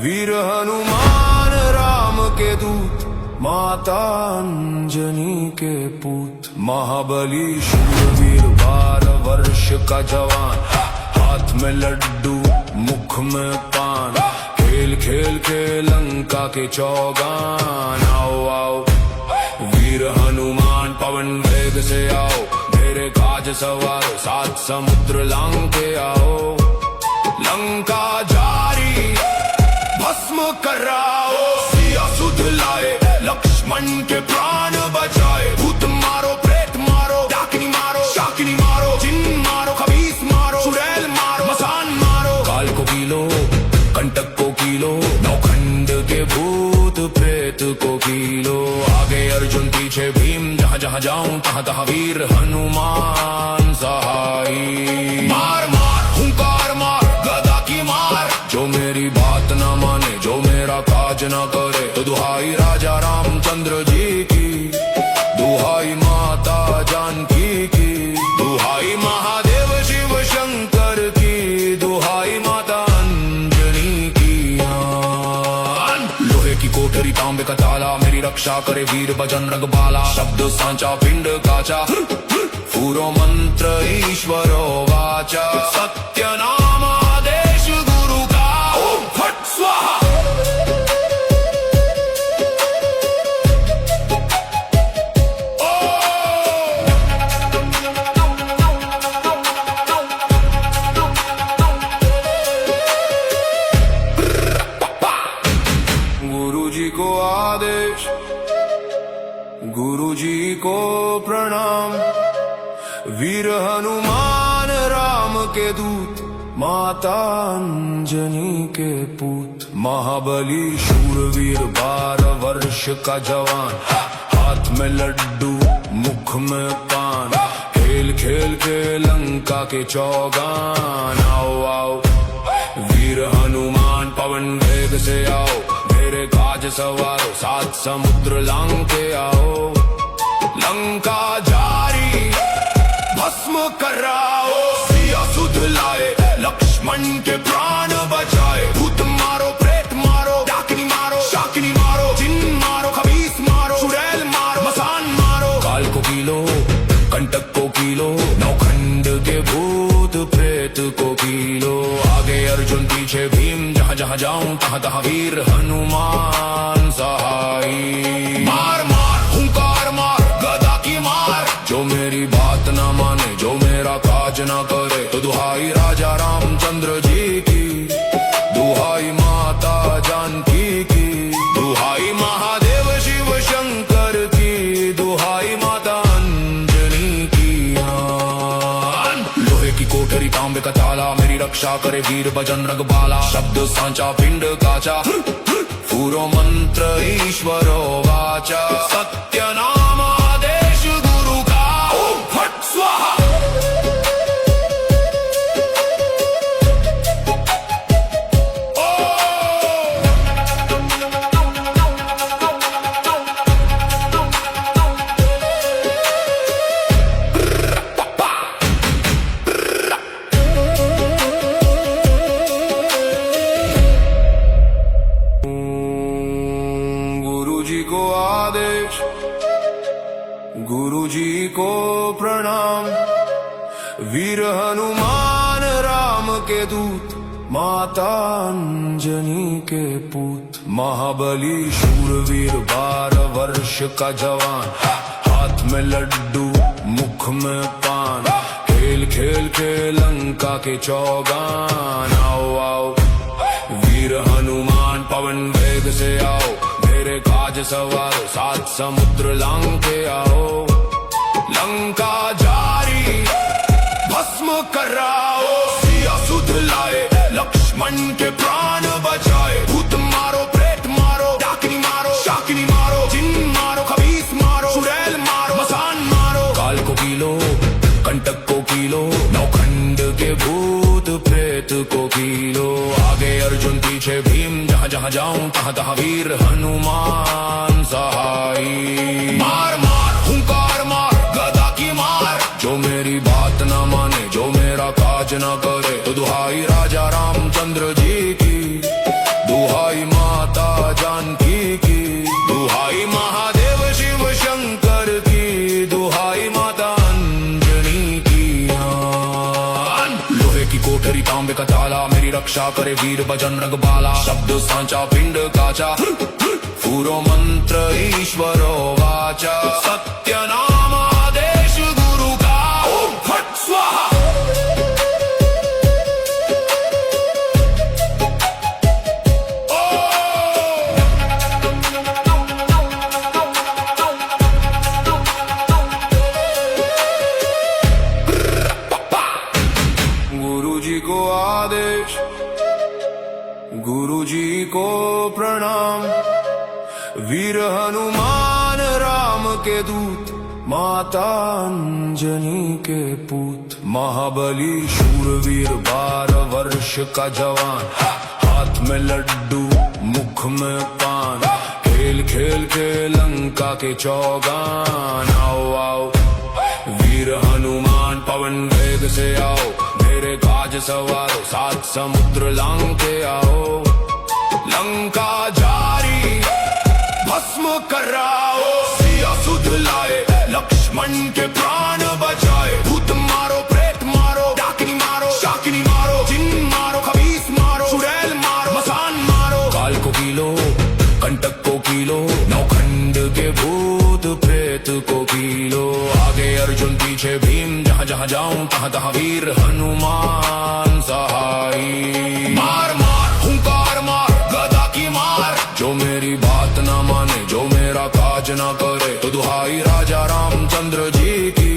वीर हनुमान राम के दूत, माता अंजनी के पूत, महाबली शूरवीर 12 वर्ष का जवान, हाथ में लड्डू मुख में पान, खेल खेल के लंका के चौगान। आओ आओ वीर हनुमान पवन वेग से आओ, मेरे काज सवारो 7 समुद्र लांग के आओ। लंका जारी भस्म कराओ, सिया सुध लाए लक्ष्मण के प्राण बचाए। भूत मारो प्रेत मारो, डाकिनी मारो शाकिनी मारो, जिन मारो खबीस मारो, चुड़ैल मारो मसान मारो। काल को कीलो कंटक को कीलो, नौखंड के भूत प्रेत को कीलो। आगे अर्जुन पीछे भीम, जहाँ जहाँ जाऊं तहाँ तहाँ वीर हनुमान सहाई। मार मार हुंकार मार गदा की मार, जो मेरी बात न माने जो मेरा काज न करे, तो दुहाई राजा रामचंद्र जी की, दुहाई माता जानकी की, दुहाई महादेव शिव शंकर की, दुहाई माता अंजनी की। लोहे की कोठरी तांबे का ताला, मेरी रक्षा करे वीर बजरंग बाला। शब्द सांचा पिंड काचा, पूरो मंत्र ईश्वरो वाचा। सत्य नाम आदेश गुरु का, ओम फट स्वाहा। गुरुजी को आदेश, गुरुजी को प्रणाम। वीर हनुमान राम के दूत, माता अंजनी के पूत, महाबली शूरवीर 12 वर्ष का जवान, हाथ में लड्डू मुख में पान, खेल खेल के लंका के चौगान। आओ आओ वीर हनुमान पवन वेग से आओ, मेरे काज सवारो 7 समुद्र लांग के आओ। लंका जारी भस्म कराओ, सिया सुध लाए लक्ष्मण के प्राण बचाए। भूत मारो प्रेत मारो, डाकिनी मारो शाकिनी मारो, जिन मारो खबीस मारो, चुड़ैल मारो मसान मारो। काल को कीलो कंटक को कीलो, नौखंड के भूत प्रेत को कीलो। आगे अर्जुन पीछे भीम, जहाँ जहाँ जाऊं तहाँ तहाँ वीर हनुमान सहाई। मार मार हुंकार मार गदा की मार, जो मेरी बात न माने जो मेरा काज न करे, तो दुहाई राजा रामचंद्र जी की, दुहाई माता जानकी की, दुहाई महादेव शिव शंकर की, दुहाई माता अंजनी की। लोहे की कोठरी तांबे का ताला, मेरी रक्षा करे वीर बजरंग बाला। शब्द सांचा पिंड काचा, पूरो मंत्र ईश्वरो वाचा। सत्य नाम आदेश गुरु का, ओम फट स्वाहा। गुरुजी को आदेश, गुरुजी को प्रणाम। वीर हनुमान राम के दूत, माता अंजनी के पूत, महाबली शूरवीर 12 वर्ष का जवान, हाथ में लड्डू मुख में पान, खेल खेल के लंका के चौगान। आओ आओ वीर हनुमान पवन वेग से आओ, मेरे काज सवारो 7 समुद्र लांग के आओ। लंका जारी भस्म कराओ, सिया सुध लाए लक्ष्मण के प्राण बचाए। भूत मारो प्रेत मारो, डाकिनी मारो शाकिनी मारो, जिन मारो खबीस मारो, चुड़ैल मारो मसान मारो। काल को कीलो कंटक को कीलो, नौखंड के भूत प्रेत को कीलो। आगे अर्जुन पीछे भीम, जहाँ जहाँ जाऊं तहाँ तहाँ वीर हनुमान सहाई। मार मार हुंकार मार गदा की मार, जो मेरी बात न माने जो मेरा काज न करे, तो दुहाई राजा रामचंद्र जी की, दुहाई ताला मेरी रक्षा करे वीर बजरंग बाला शब्द सांचा पिंड काचा पूरो मंत्र ईश्वरो वाचा सत्य नाम आदेश गुरु का ओम फट स्वाहा को आदेश गुरु जी को प्रणाम वीर हनुमान राम के दूत माता अंजनी के पूत महाबली शूरवीर 12 वर्ष का जवान हाथ में लड्डू मुख में पान खेल खेल के लंका के चौगान आओ आओ वीर हनुमान पवन वेग से आओ मेरे काज सवारो 7 समुद्र लांग के आओ लंका जारी भस्म कराओ सिया सुध लाए लक्ष्मण के प्राण बचाए भूत मारो प्रेत मारो डाकिनी मारो शाकिनी मारो जिन मारो खबीस मारो चुड़ैल मारो मसान मारो काल को कीलो कंटक को कीलो नौखंड के भूत प्रेत को कीलो आगे अर्जुन पीछे भीम जहाँ जहाँ जाऊं तहाँ तहाँ वीर हनुमान सहाई मार मार हुंकार मार गदा की मार जो मेरी बात ना माने जो मेरा काज ना करे तो दुहाई राजा रामचंद्र जी की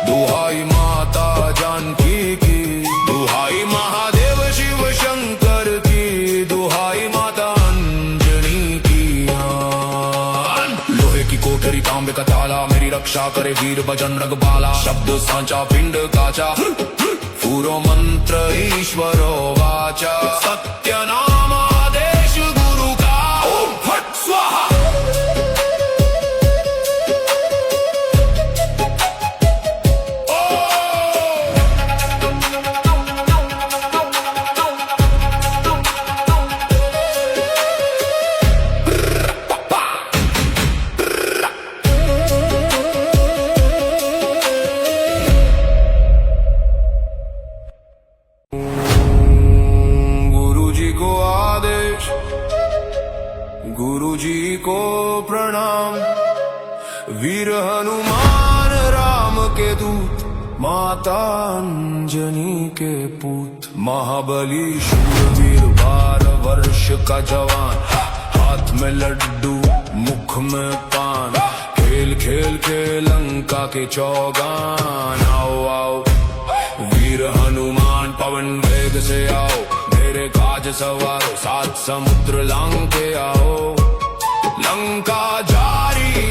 दुहाई माता जानकी की दुहाई महादेव शिव शंकर की दुहाई माता अंजनी की लोहे की कोठरी तांबे का ताला मेरी रक्षा करे वीर बजरंग बाला शब्द सांचा पिंड काचा पूरो मंत्र ईश्वरो वाचा सत्य नाम आदेश गुरु का ओम फट स्वाहा गुरु जी को प्रणाम वीर हनुमान राम के दूत माता अंजनी के पूत महाबली शूरवीर 12 वर्ष का जवान हाथ में लड्डू मुख में पान खेल खेल के लंका के चौगान आओ आओ वीर हनुमान पवन वेग से आओ मेरे काज सवारो 7 समुद्र लांग के आओ लंका जारी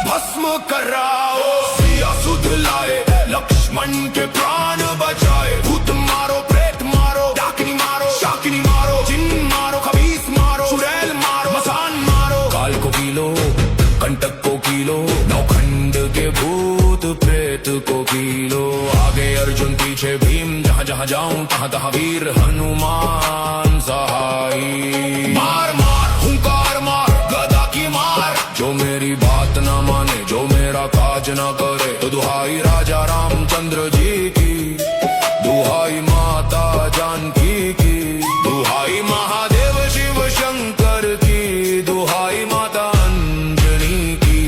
भस्म कराओ सिया सुध लाए लक्ष्मण के प्राण बचाए भूत मारो प्रेत मारो डाकिनी मारो शाकिनी मारो जिन मारो खबीस मारो चुड़ैल मारो मसान मारो काल को कीलो कंटक को कीलो नौखंड के भूत प्रेत को कीलो आगे अर्जुन पीछे भीम जहाँ जहाँ जाऊं तहाँ तहाँ वीर हनुमान सहाई मार मार हुंकार मार गदा की मार जो मेरी बात ना माने जो मेरा काज ना करे तो दुहाई राजा रामचंद्र जी की दुहाई माता जानकी की दुहाई महादेव शिव शंकर की दुहाई माता अंजनी की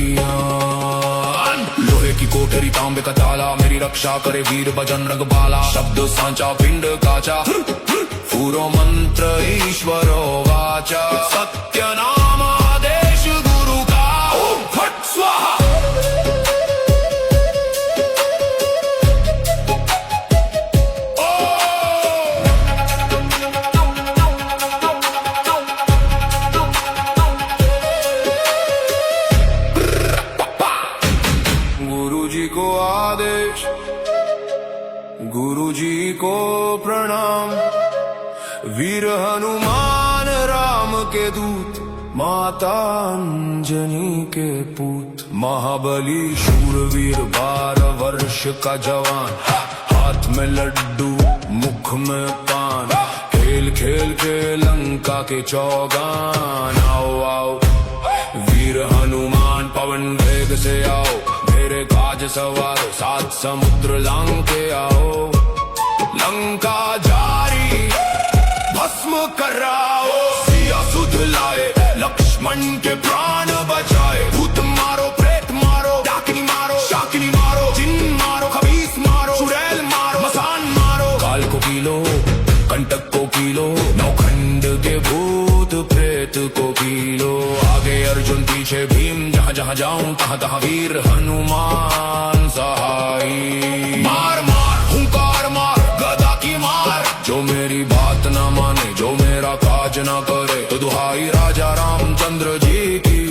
लोहे की कोठरी तांबे का ताला मेरी रक्षा करे वीर बजरंग बाला शब्द सांचा पिंड काचा पूरो मंत्र ईश्वरो वाचा सत्य नाम आदेश गुरु का ओम फट स्वाहा गुरु जी को आदेश गुरु जी को प्रणाम वीर हनुमान राम के दूत माता अंजनी के पूत महाबली शूरवीर 12 वर्ष का जवान हाथ में लड्डू मुख में पान खेल खेल के लंका के चौगान आओ आओ वीर हनुमान पवन वेग से आओ मेरे काज सवारो 7 समुद्र लांग के आओ लंका जारी भस्म कराओ। सिया सुध लाए, लक्ष्मण के प्राण बचाए। भूत मारो, प्रेत मारो, डाकिनी मारो, शाकिनी मारो, जिन मारो, खबीस मारो, चुड़ैल मारो, मसान मारो। काल को पीलो, कंटक को पीलो, नौखंड के भूत प्रेत को पीलो। आगे अर्जुन पीछे भीम, जहाँ जहाँ जाऊं तहाँ तहाँ वीर हनुमान सहाई। मार मार हुंकार मार, गदा की मार। जो मेरी बात ना माने, जो मेरा काज ना करे, तो दुहाई राजा रामचंद्र जी की,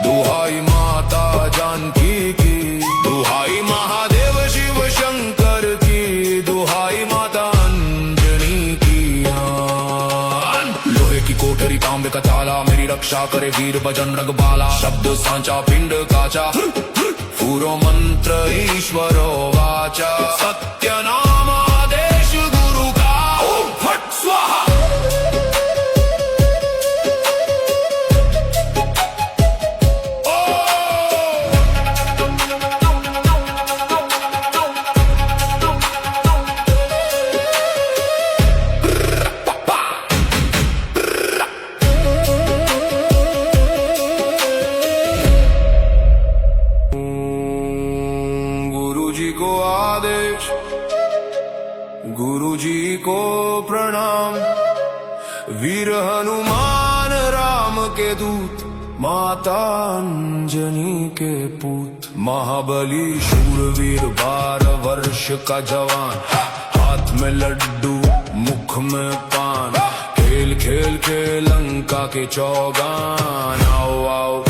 दुहाई माता जानकी की, दुहाई महादेव शिव शंकर की, दुहाई माता अंजनी की। लोहे की कोठरी तांबे का ताला, मेरी रक्षा करे वीर बजरंग बाला। शब्द सांचा पिंड काचा, पूरो मंत्र ईश्वरो वाचा। सत्य नाम आदेश गुरु का, ओम फट स्वाहा। को आदेश, गुरु जी को प्रणाम। वीर हनुमान राम के दूत, माता अंजनी के पूत। महाबली शूरवीर 12 वर्ष का जवान, हाथ में लड्डू मुख में पान। खेल खेल के लंका के चौगान। आओ आओ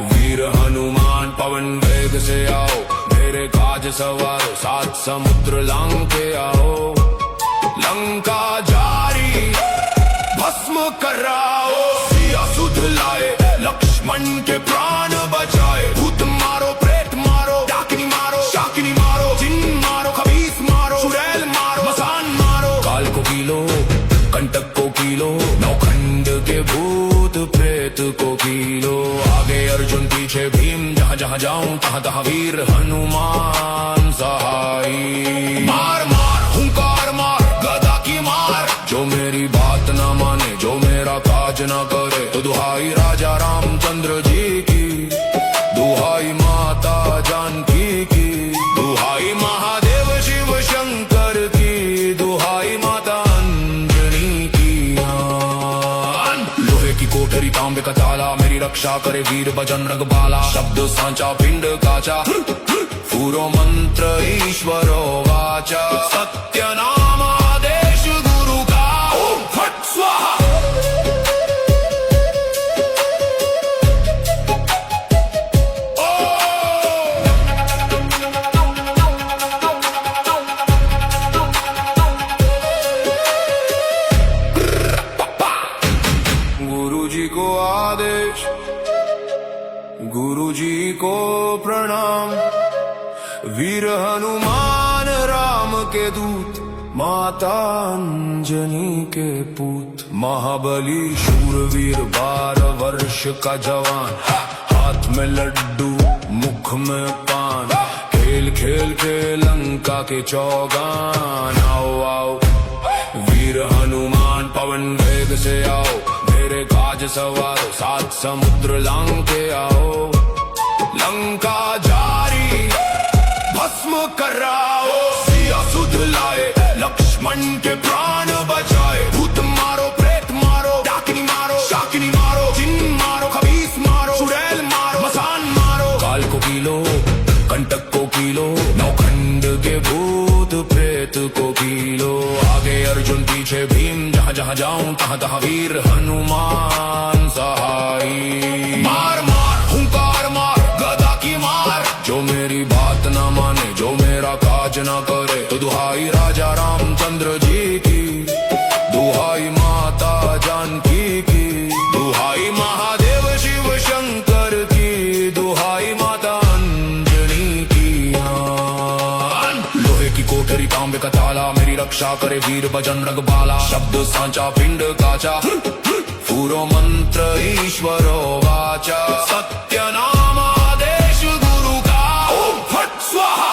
वीर हनुमान, पवन वेग से आओ। मेरे काज सवारो, 7 समुद्र लांग के आओ। लंका जारी, भस्म कराओ। सिया सुध लाए, लक्ष्मण के प्राण बचाए। भूत मारो, प्रेत मारो, डाकिनी मारो, शाकिनी मारो, जिन मारो, खबीस मारो, चुड़ैल मारो, मसान मारो। काल को पीलो, कंटक को पीलो, नौखंड के भूत प्रेत को पीलो। आगे अर्जुन पीछे भीम, जहाँ जहाँ जाऊं तहाँ तहाँ वीर हनुमान सहाई। मार मार हुंकार मार, गदा की मार। जो मेरी बात ना माने, जो मेरा काज ना करे, तो दुहाई राजा रामचंद्र जी की, दुहाई माता जानकी की, दुहाई महादेव शिव शंकर की, दुहाई माता अंजनी की। लोहे की कोठरी तांबे का ताला, मेरी रक्षा करे वीर बजरंग बाला। शब्द सांचा पिंड काचा, पूरो मंत्र ईश्वरो वाचा। सत्य नाम आदेश गुरु का, ओम फट स्वाहा। गुरु जी को आदेश, गुरु जी को प्रणाम। वीर हनुमान राम के दूत, माता अंजनी के पूत। महाबली शूरवीर 12 वर्ष का जवान, हाथ में लड्डू मुख में पान। खेल खेल के लंका के चौगान। आओ आओ वीर हनुमान, पवन वेग से आओ। मेरे काज सवारो, 7 समुद्र लांग के आओ। लंका जारी, भस्म कराओ। सिया सुध लाए, लक्ष्मण के प्राण बचाए। भूत मारो, प्रेत मारो, डाकिनी मारो, शाकिनी मारो, जिन मारो, खबीस मारो, चुड़ैल मारो, मसान मारो। काल को पीलो, कंटक को पीलो, नौखंड के भूत प्रेत को पीलो। आगे अर्जुन पीछे भीम, जहाँ जहाँ जाऊं तहाँ तहाँ वीर हनुमान सहाई। मार मार हुंकार मार, गदा की मार। जो मेरी बात ना माने, जो मेरा काज ना करे, तो दुहाई राजा रामचंद्र जी की, दुहाई माता जानकी की, दुहाई महादेव शिव शंकर की, दुहाई माता अंजनी की। लोहे की कोठरी तांबे का ताला, मेरी रक्षा करे वीर बजरंग बाला। शब्द सांचा पिंड काचा, पूरो मंत्र ईश्वरो वाचा। सत्य नाम आदेश गुरु का, ओम फट स्वाहा।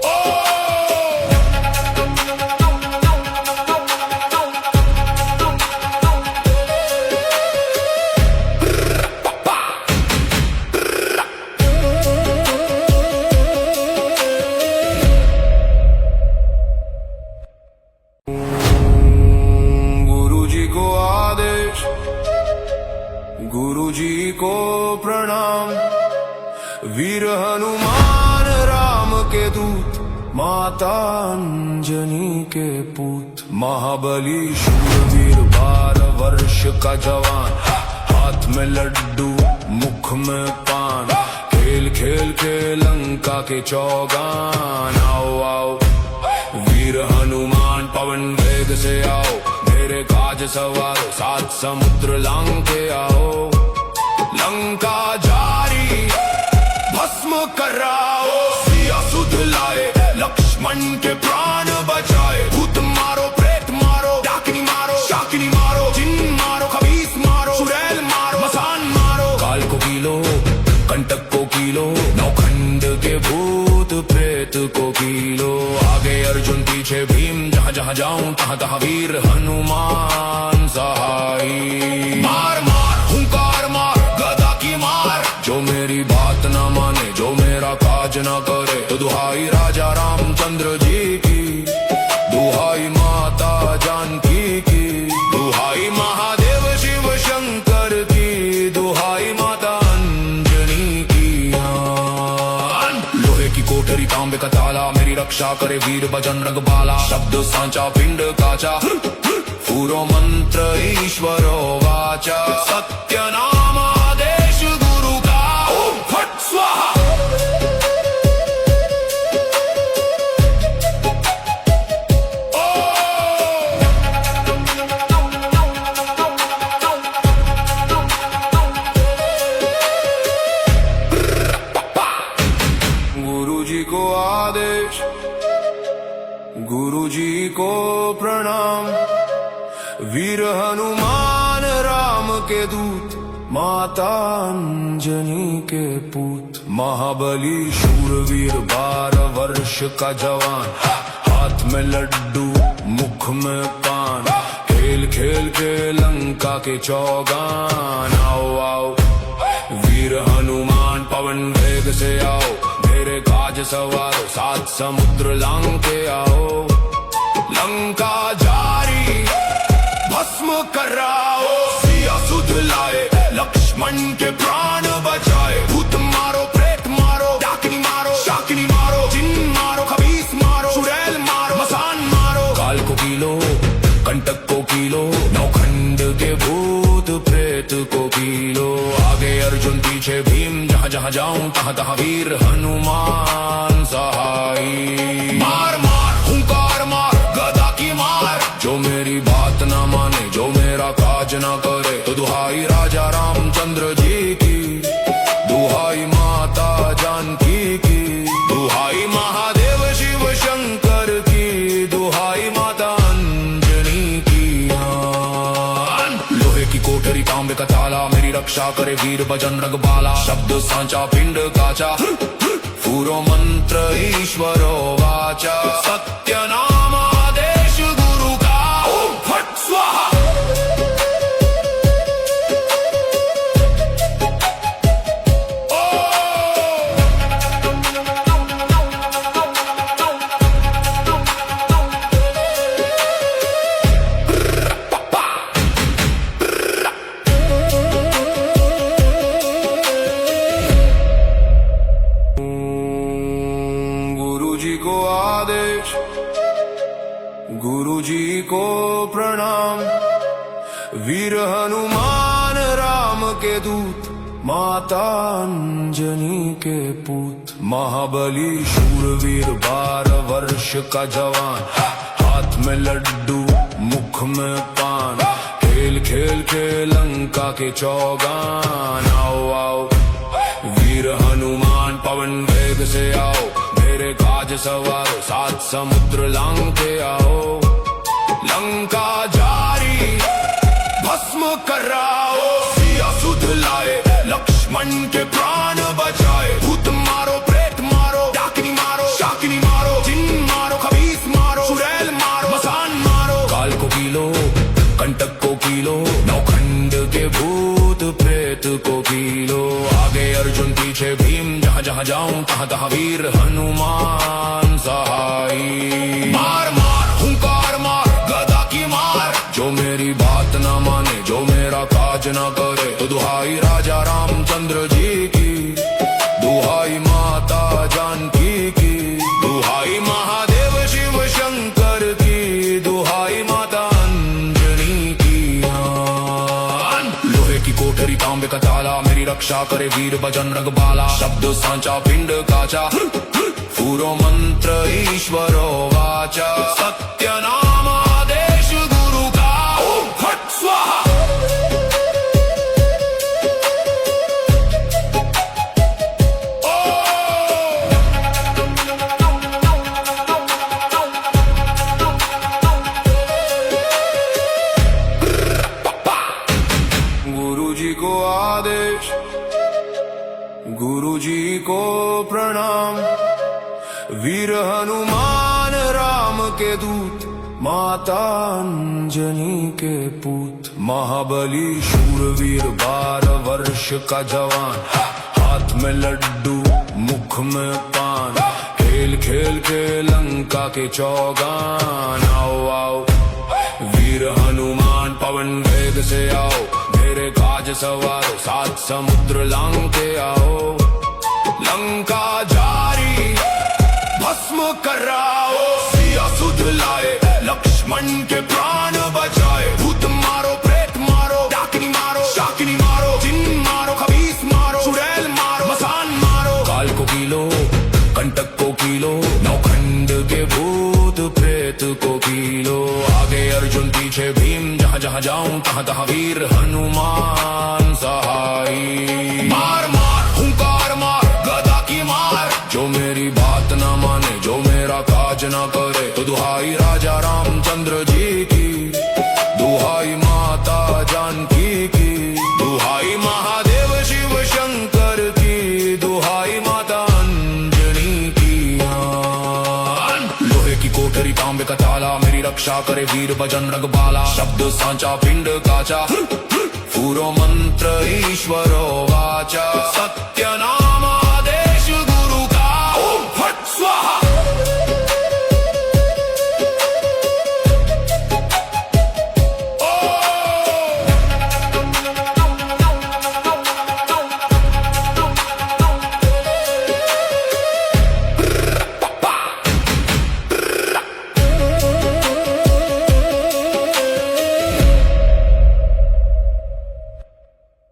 ओ गुरु जी को प्रणाम। वीर हनुमान राम के दूत, माता अंजनी के पूत। महाबली शूरवीर 12 वर्ष का जवान, हाथ में लड्डू मुख में पान। खेल खेल के लंका के चौगान। आओ आओ वीर हनुमान पवन वेग से आओ, मेरे काज सवारो 7 समुद्र लांग के आओ। लंका जारी भस्म कराओ, सिया सुध लाए लक्ष्मण के प्राण बचाए। भूत मारो प्रेत मारो, डाकिनी मारो शाकिनी मारो, जिन मारो खबीस मारो, चुड़ैल मारो मसान मारो। काल को कीलो कंटक को कीलो, नौखंड के भूत प्रेत को कीलो। आगे अर्जुन पीछे भीम, जहाँ जहाँ जाऊं तहाँ तहाँ वीर हनुमान सहाई। मार मार हुंकार मार गदा की मार, जो मेरी बात न माने जो मेरा काज न करे। तो दुहाई राजा रामचंद्र जी की, दुहाई माता जानकी की, दुहाई महादेव शिव शंकर की, दुहाई माता अंजनी की। लोहे की कोठरी तांबे का ताला, मेरी रक्षा करे वीर बजरंग बाला। शब्द सांचा पिंड काचा, पूरो मंत्र ईश्वरो वाचा। सत्य नाम आदेश गुरु का, ओम फट स्वाहा। गुरु जी को आदेश, गुरु जी को प्रणाम। वीर हनुमान राम के दूत, माता अंजनी के पूत। महाबली शूरवीर 12 वर्ष का जवान, हाथ में लड्डू मुख में पान। खेल खेल के लंका के चौगान। आओ आओ वीर हनुमान पवन वेग से आओ, मेरे काज सवारो 7 समुद्र लांग के आओ। लंका जारी भस्म कराओ, सिया सुध लाए लक्ष्मण के प्राण बचाए। भूत मारो प्रेत मारो, डाकिनी मारो शाकिनी मारो, जिन मारो खबीस मारो, चुड़ैल मारो मसान मारो। काल को कीलो कंटक को कीलो, नौखंड के भूत प्रेत को कीलो। आगे अर्जुन पीछे भीम, जहाँ जहाँ जाऊं तहाँ तहाँ वीर हनुमान सहाई। मार मार हुंकार मार गदा की मार, जो मेरी बात न माने जो मेरा काज न करे। तो दुहाई राजा रामचंद्र जी की, दुहाई माता जानकी की, दुहाई महादेव शिव शंकर की, दुहाई माता अंजनी की। लोहे की कोठरी तांबे का ताला, मेरी रक्षा करे वीर बजरंग बाला। शब्द सांचा पिंड काचा, पूरो मंत्र ईश्वरो वाचा। सत्य नाम आदेश गुरु का, ओम फट स्वाहा। गुरु जी को प्रणाम। वीर हनुमान राम के दूत, माता अंजनी के पूत। महाबली शूरवीर 12 वर्ष का जवान, हाथ में लड्डू मुख में पान। खेल खेल के लंका के चौगान। आओ आओ वीर हनुमान पवन वेग से आओ, मेरे काज सवारो 7 समुद्र लांग के आओ। लंका जारी भस्म कराओ, सिया सुध लाए लक्ष्मण के प्राण बचाए। भूत मारो प्रेत मारो, डाकिनी मारो शाकिनी मारो, जिन मारो खबीस मारो, चुड़ैल मारो मसान मारो। काल को कीलो कंटक को कीलो, नौखंड के भूत प्रेत को कीलो। आगे अर्जुन पीछे भीम, जहाँ जहाँ जाऊं तहाँ तहाँ वीर हनुमान सहाई। मार मार हुंकार मार गदा की मार, जो मेरी बात न माने जो मेरा काज न करे। तो दुहाई राजा रामचंद्र जी की, दुहाई माता जानकी की, दुहाई महादेव शिव शंकर की, दुहाई माता अंजनी की। लोहे की कोठरी तांबे का ताला, मेरी रक्षा करे वीर बजरंग बाला। शब्द सांचा पिंड काचा, पूरो मंत्र ईश्वरो वाचा। सत्य नाम आदेश गुरु का, ओम फट स्वाहा। गुरु जी को आदेश, गुरु जी को प्रणाम। वीर हनुमान राम के दूत, माता अंजनी के पूत। महाबली शूरवीर 12 वर्ष का जवान, हाथ में लड्डू मुख में पान। खेल खेल के लंका के चौगान। आओ आओ वीर हनुमान पवन वेग से आओ, मेरे काज सवारो 7 समुद्र लांग के आओ। लंका जारी भस्म कराओ, सिया सुध लाए, लक्ष्मण के प्राण बचाए। भूत मारो, प्रेत मारो, डाकिनी मारो, शाकिनी मारो, जिन मारो, खबीस मारो, चुड़ैल मारो, मसान मारो। काल को कीलो, कंटक को कीलो, नौखंड के भूत प्रेत को कीलो। आगे अर्जुन पीछे भीम, जहाँ जहाँ जाऊं तहाँ तहाँ वीर हनुमान सहाई। मार मार हुंकार मार, गदा की मार। जो मेरी बात न माने, जो मेरा काज न करे, तो दुहाई राजा रामचंद्र जी की, दुहाई माता जानकी की, दुहाई महादेव शिव शंकर की, दुहाई माता अंजनी की। लोहे की कोठरी तांबे का ताला, मेरी रक्षा करे वीर बजरंग बाला। शब्द सांचा पिंड काचा, पूरो मंत्र ईश्वरो